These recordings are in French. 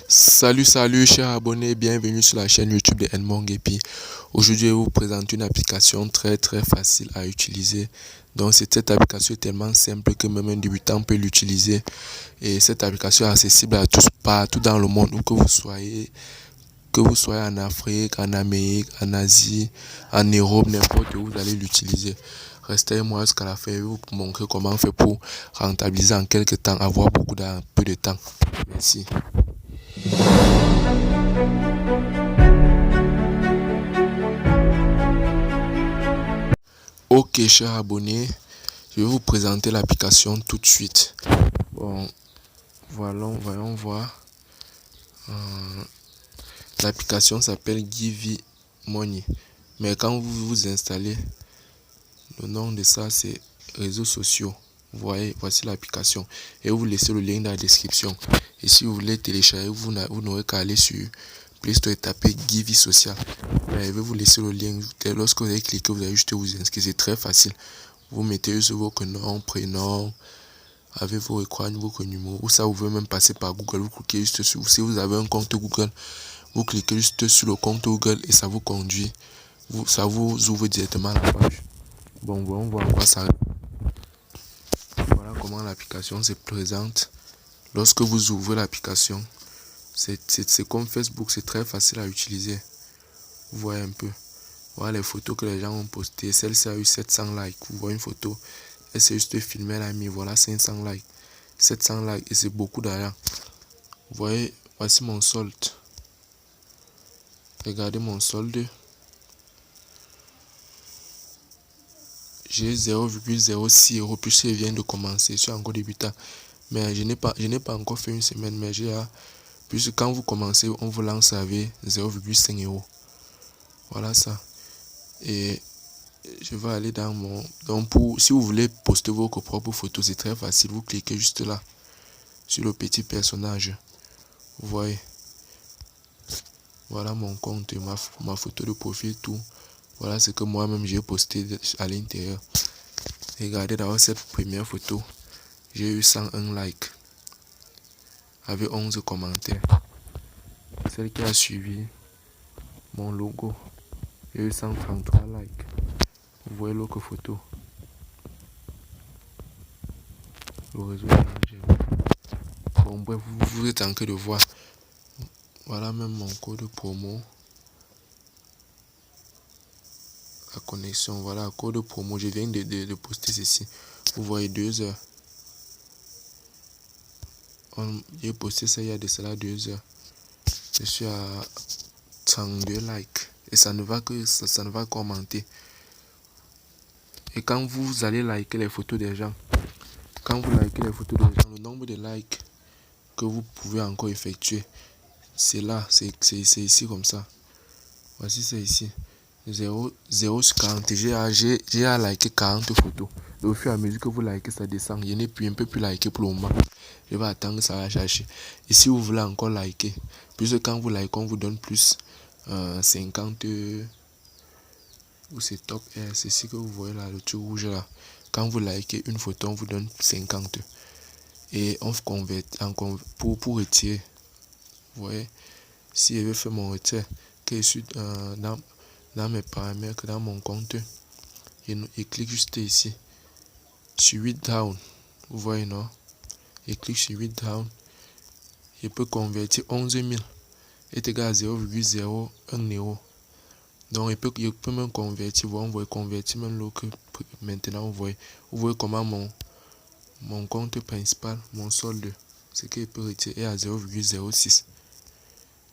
Salut chers abonnés, bienvenue sur la chaîne YouTube de Edmond Guépi. Aujourd'hui, je vais vous présenter une application très facile à utiliser. Donc cette application est tellement simple que même un débutant peut l'utiliser. Et cette application est accessible à tous partout dans le monde, où que vous soyez en Afrique, en Amérique, en Asie, en Europe, n'importe où vous allez l'utiliser. Restez avec moi jusqu'à la fin, je vais vous montrer comment on fait pour rentabiliser en quelques temps, avoir beaucoup dans peu de temps. Merci. Ok chers abonnés, je vais vous présenter l'application tout de suite. Bon, voilà, voyons voir. L'application s'appelle Give Money. Mais quand vous vous installez, le nom de ça c'est réseaux sociaux. Vous voyez, voici l'application. Et vous laissez le lien dans la description. Et si vous voulez télécharger, vous n'aurez qu'à aller sur Play Store et taper Give Social. Mais je vais vous laisser le lien. Lorsque vous allez cliquer, vous allez juste vous inscrire. C'est très facile. Vous mettez juste votre nom, prénom, avec vos écrans, votre numéro. Ou ça, vous pouvez même passer par Google. Vous cliquez juste sur. Si vous avez un compte Google, vous cliquez juste sur le compte Google et ça vous conduit. Ça vous ouvre directement la page. Bon, on va voir ça. Voilà comment l'application se présente. Lorsque vous ouvrez l'application, c'est comme Facebook, c'est très facile à utiliser. Vous voyez un peu. Voilà les photos que les gens ont postées. Celle-ci a eu 700 likes. Vous voyez une photo. Elle s'est juste filmée, elle a mis voilà 500 likes. 700 likes et c'est beaucoup d'argent. Vous voyez, voici mon solde. Regardez mon solde. J'ai 0,06 euros puisque je viens de commencer. Je suis encore débutant. Mais je n'ai pas encore fait une semaine. Mais puisque quand vous commencez, on vous lance avec 0,5 euros. Voilà ça. Et je vais aller dans mon... Donc si vous voulez poster vos propres photos, c'est très facile. Vous cliquez juste là, sur le petit personnage. Vous voyez. Voilà mon compte, ma photo de profil, tout. Voilà ce que moi-même j'ai posté à l'intérieur. Regardez d'abord cette première photo. J'ai eu 101 likes. Avec 11 commentaires. Celle qui a suivi, mon logo. J'ai eu 133 likes. Vous voyez l'autre photo. Le réseau est... Bon bref, vous êtes en train de voir. Voilà même mon code promo. La connexion, voilà, code promo. Je viens de poster ceci. Vous voyez 2 heures. J'ai posté ça il y a de cela 2 heures. Je suis à 32 likes. Et ça ne va qu'augmenter. Et quand vous allez liker les photos des gens, le nombre de likes que vous pouvez encore effectuer, c'est là, c'est ici comme ça. Voici c'est ici. 0 sur 40. J'ai à liker 40 photos. Et au fur et à mesure que vous likez, ça descend. Je ne peux plus liker pour le moment. Je vais attendre que ça va chercher. Et si vous voulez encore liker, puisque quand vous likez, on vous donne plus 50. Ou c'est top. C'est ici que vous voyez là, le truc rouge là. Quand vous likez une photo, on vous donne 50. Et on convertit pour retirer. Vous voyez, si je veux faire mon retrait, que je suis dans mes paramètres, dans mon compte, je clique juste ici, sur 8 down. Vous voyez, non? Je clique sur 8 down. Je peux convertir 11 000 est égal à 0,01 euro. Donc, je peux même convertir. On voit convertir même l'autre. Maintenant, vous voyez comment mon compte principal, mon solde, ce que je peux retirer est à 0,06.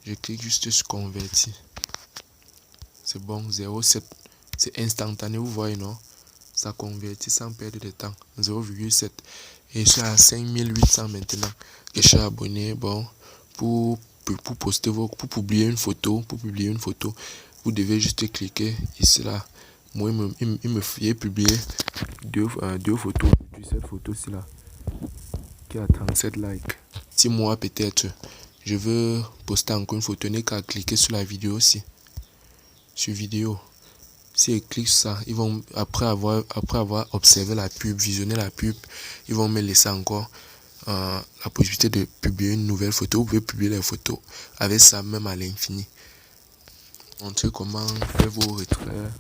Je clique juste sur convertir. C'est bon, 0,7. C'est instantané, vous voyez, non? Ça convertit sans perdre de temps. 0,7. Et je suis à 5800 maintenant. Je suis abonné. Bon, pour poster pour publier une photo, vous devez juste cliquer ici là. Moi, il me fait publier deux photos. Cette photo-ci là, qui a 37 likes. Si moi, peut-être, je veux poster encore une photo, n'est qu'à cliquer sur la vidéo aussi. Sur vidéo. Si ils cliquent ça, ils vont, après avoir observé la pub, visionné la pub, ils vont me laisser encore la possibilité de publier une nouvelle photo. Vous pouvez publier les photos avec ça même à l'infini. Montrer comment faire vos retraits.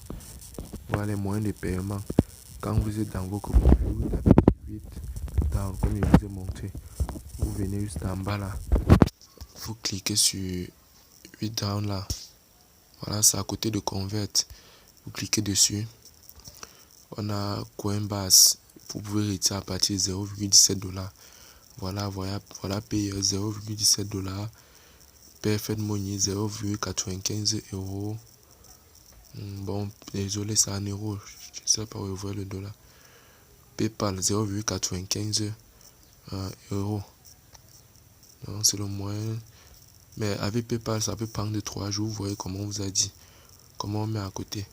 Voilà les moyens de paiement. Quand vous êtes dans vos commandes, vous tapez 8 down comme je vous ai montré. Vous venez juste en bas là. Vous cliquez sur 8 down là. Voilà, c'est à côté de Convert. Vous cliquez dessus. On a Coinbase. Vous pouvez retirer à partir de 0,17$. Voilà, payer 0,17$. Perfect Money 0,95€. Bon, désolé, c'est en euros. Je ne sais pas où vous voyez le dollar. PayPal 0,95€. Donc c'est le moyen. Mais avec PayPal, ça peut prendre 3 jours. Vous voyez comment on vous a dit. Comment on met à côté.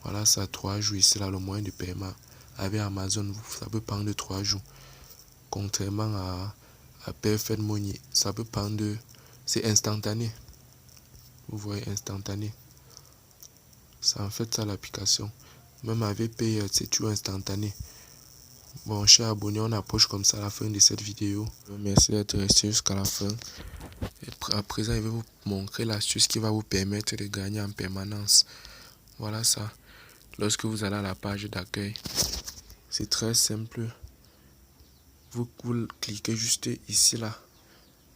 Voilà, ça 3 jours. Ici, là, le moyen de paiement. Avec Amazon, ça peut prendre 3 jours. Contrairement à Perfect Money, ça peut prendre. C'est instantané. Vous voyez, instantané. C'est en fait ça l'application. Même avec Pay, c'est toujours instantané. Bon, chers abonnés, on approche comme ça à la fin de cette vidéo. Merci d'être resté jusqu'à la fin. Et à présent, je vais vous montrer l'astuce qui va vous permettre de gagner en permanence. Voilà ça. Lorsque vous allez à la page d'accueil, c'est très simple. Vous cliquez juste ici là.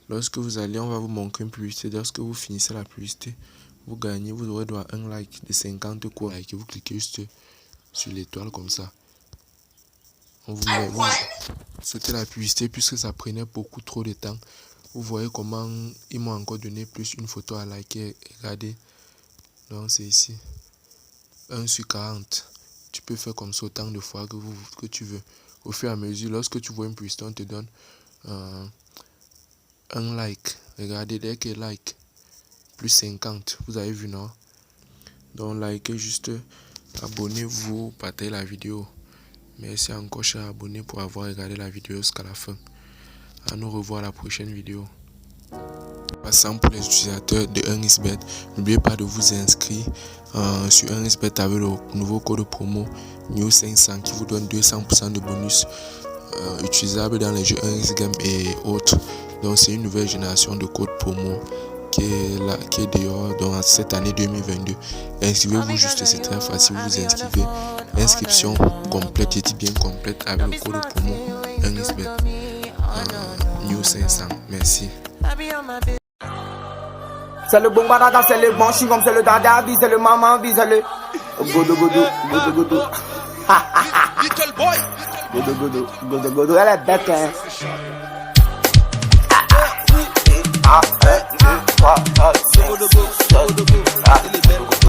Lorsque vous allez, on va vous montrer une publicité. Lorsque vous finissez la publicité, vous gagnez, vous aurez droit à un like de 50 quoi. Like, vous cliquez juste sur l'étoile comme ça. On vous met, vous sautez la publicité puisque ça prenait beaucoup trop de temps. Vous voyez comment ils m'ont encore donné plus une photo à liker. Regardez. Donc c'est ici. 1 sur 40. Tu peux faire comme ça autant de fois que tu veux. Au fur et à mesure, lorsque tu vois une publicité, on te donne un like. Regardez, dès que like, plus 50. Vous avez vu, non? Donc, likez juste, abonnez-vous, partagez la vidéo. Merci encore, chers abonnés, pour avoir regardé la vidéo jusqu'à la fin. À nous revoir à la prochaine vidéo. Passant pour les utilisateurs de 1xBet, n'oubliez pas de vous inscrire sur 1xBet avec le nouveau code promo NEW500 qui vous donne 200% de bonus utilisable dans les jeux 1xGame et autres. Donc c'est une nouvelle génération de code promo qui est dehors dans cette année 2022. Inscrivez-vous juste, c'est très facile, vous vous inscrivez. Inscription complète, je dis bien complète, avec le code promo 1xBet NEW500. Merci. C'est le bon barada, c'est le bon chingom, c'est le dada, c'est le maman, c'est le godo godo godo godo. Little boy. Godo godo godo godo, elle est bête hein. 1, 2, 3, 4, 5, 6, 7,